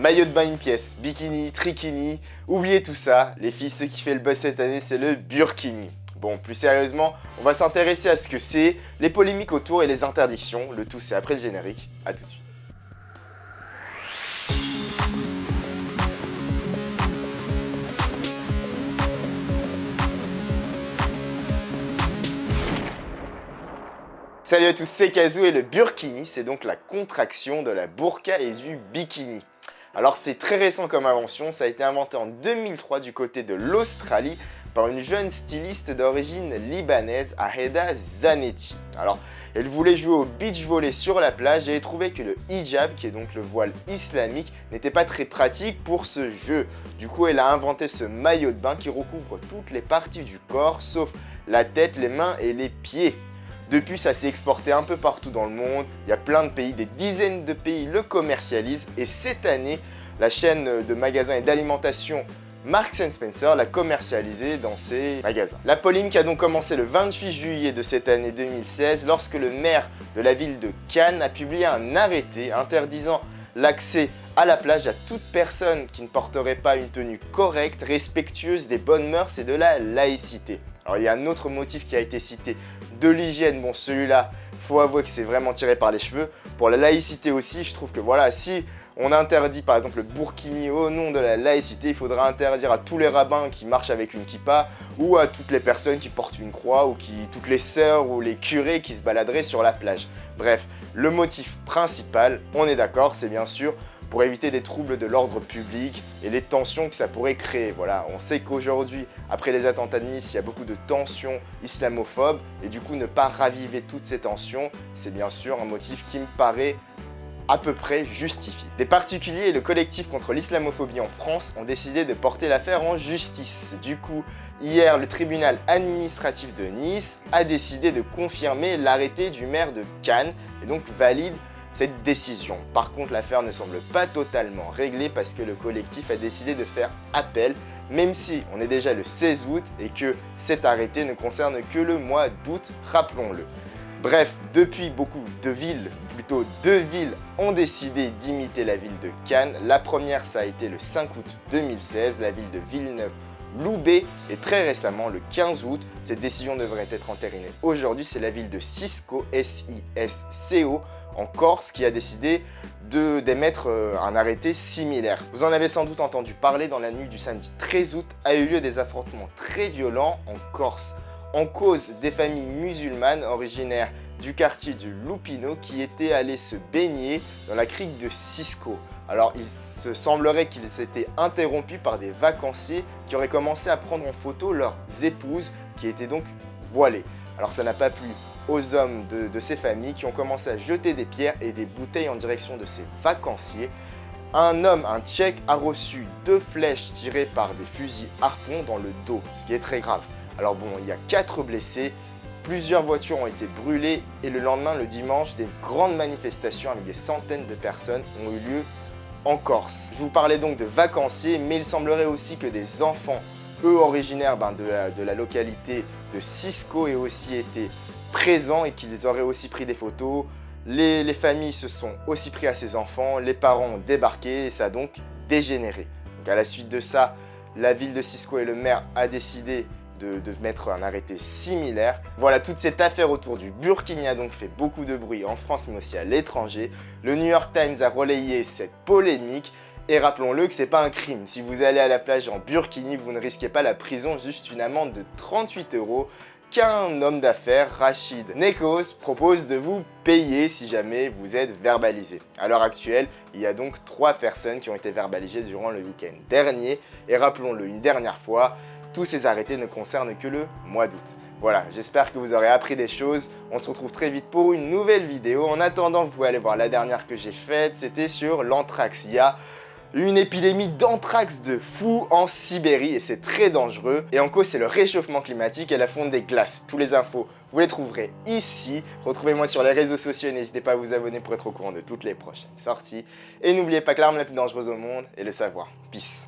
Maillot de bain une pièce, bikini, trikini, oubliez tout ça. Les filles, ce qui fait le buzz cette année, c'est le burkini. Bon, plus sérieusement, on va s'intéresser à ce que c'est, les polémiques autour et les interdictions. Le tout, c'est après le générique. À tout de suite. Salut à tous, c'est Kazoo et le burkini, c'est donc la contraction de la burqa et du bikini. Alors c'est très récent comme invention, ça a été inventé en 2003 du côté de l'Australie par une jeune styliste d'origine libanaise, Aheda Zanetti. Alors elle voulait jouer au beach volley sur la plage et elle trouvait que le hijab, qui est donc le voile islamique, n'était pas très pratique pour ce jeu. Du coup elle a inventé ce maillot de bain qui recouvre toutes les parties du corps sauf la tête, les mains et les pieds. Depuis, ça s'est exporté un peu partout dans le monde, il y a plein de pays, des dizaines de pays le commercialisent et cette année, la chaîne de magasins et d'alimentation Marks & Spencer l'a commercialisé dans ses magasins. La polémique a donc commencé le 28 juillet de cette année 2016 lorsque le maire de la ville de Cannes a publié un arrêté interdisant l'accès à la plage à toute personne qui ne porterait pas une tenue correcte, respectueuse des bonnes mœurs et de la laïcité. Alors il y a un autre motif qui a été cité, de l'hygiène. Bon, celui-là, faut avouer que c'est vraiment tiré par les cheveux. Pour la laïcité aussi, je trouve que voilà, si on interdit par exemple le burkini au nom de la laïcité, il faudra interdire à tous les rabbins qui marchent avec une kippa ou à toutes les personnes qui portent une croix ou toutes les sœurs ou les curés qui se baladeraient sur la plage. Bref, le motif principal, on est d'accord, c'est bien sûr pour éviter des troubles de l'ordre public et les tensions que ça pourrait créer. Voilà, on sait qu'aujourd'hui, après les attentats de Nice, il y a beaucoup de tensions islamophobes et du coup ne pas raviver toutes ces tensions, c'est bien sûr un motif qui me paraît à peu près justifié. Des particuliers et le collectif contre l'islamophobie en France ont décidé de porter l'affaire en justice. Du coup, hier, le tribunal administratif de Nice a décidé de confirmer l'arrêté du maire de Cannes et donc valide cette décision. Par contre, l'affaire ne semble pas totalement réglée parce que le collectif a décidé de faire appel, même si on est déjà le 16 août et que cet arrêté ne concerne que le mois d'août, rappelons-le. Bref, depuis beaucoup de villes, plutôt deux villes, ont décidé d'imiter la ville de Cannes. La première, ça a été le 5 août 2016, la ville de Villeneuve-Loubet. Et très récemment, le 15 août, cette décision devrait être entérinée. Aujourd'hui, c'est la ville de Sisco, S-I-S-C-O, en Corse, qui a décidé d'émettre un arrêté similaire. Vous en avez sans doute entendu parler, dans la nuit du samedi 13 août, a eu lieu des affrontements très violents en Corse, en cause des familles musulmanes originaires du quartier du Lupino qui étaient allées se baigner dans la crique de Sisco. Alors il se semblerait qu'ils s'étaient interrompus par des vacanciers qui auraient commencé à prendre en photo leurs épouses qui étaient donc voilées. Alors ça n'a pas plu aux hommes de ces familles qui ont commencé à jeter des pierres et des bouteilles en direction de ces vacanciers. Un homme, un Tchèque, a reçu 2 flèches tirées par des fusils harpons dans le dos, ce qui est très grave. Alors bon, il y a 4 blessés, plusieurs voitures ont été brûlées et le lendemain, le dimanche, des grandes manifestations avec des centaines de personnes ont eu lieu en Corse. Je vous parlais donc de vacanciers, mais il semblerait aussi que des enfants, eux originaires de la localité de Sisco, aient aussi été présents et qu'ils auraient aussi pris des photos. Les familles se sont aussi pris à ces enfants, les parents ont débarqué et ça a donc dégénéré. Donc à la suite de ça, la ville de Sisco et le maire a décidé de mettre un arrêté similaire. Voilà, toute cette affaire autour du burkini a donc fait beaucoup de bruit en France mais aussi à l'étranger. Le New York Times a relayé cette polémique et rappelons-le que c'est pas un crime. Si vous allez à la plage en burkini, vous ne risquez pas la prison, juste une amende de 38 € qu'un homme d'affaires, Rachid Nekos, propose de vous payer si jamais vous êtes verbalisé. À l'heure actuelle, il y a donc 3 personnes qui ont été verbalisées durant le week-end dernier. Et rappelons-le une dernière fois, tous ces arrêtés ne concernent que le mois d'août. Voilà, j'espère que vous aurez appris des choses. On se retrouve très vite pour une nouvelle vidéo. En attendant, vous pouvez aller voir la dernière que j'ai faite. C'était sur l'anthrax. Il y a une épidémie d'anthrax de fou en Sibérie et c'est très dangereux. Et en cause, c'est le réchauffement climatique et la fonte des glaces. Tous les infos, vous les trouverez ici. Retrouvez-moi sur les réseaux sociaux et n'hésitez pas à vous abonner pour être au courant de toutes les prochaines sorties. Et n'oubliez pas que l'arme la plus dangereuse au monde est le savoir. Peace.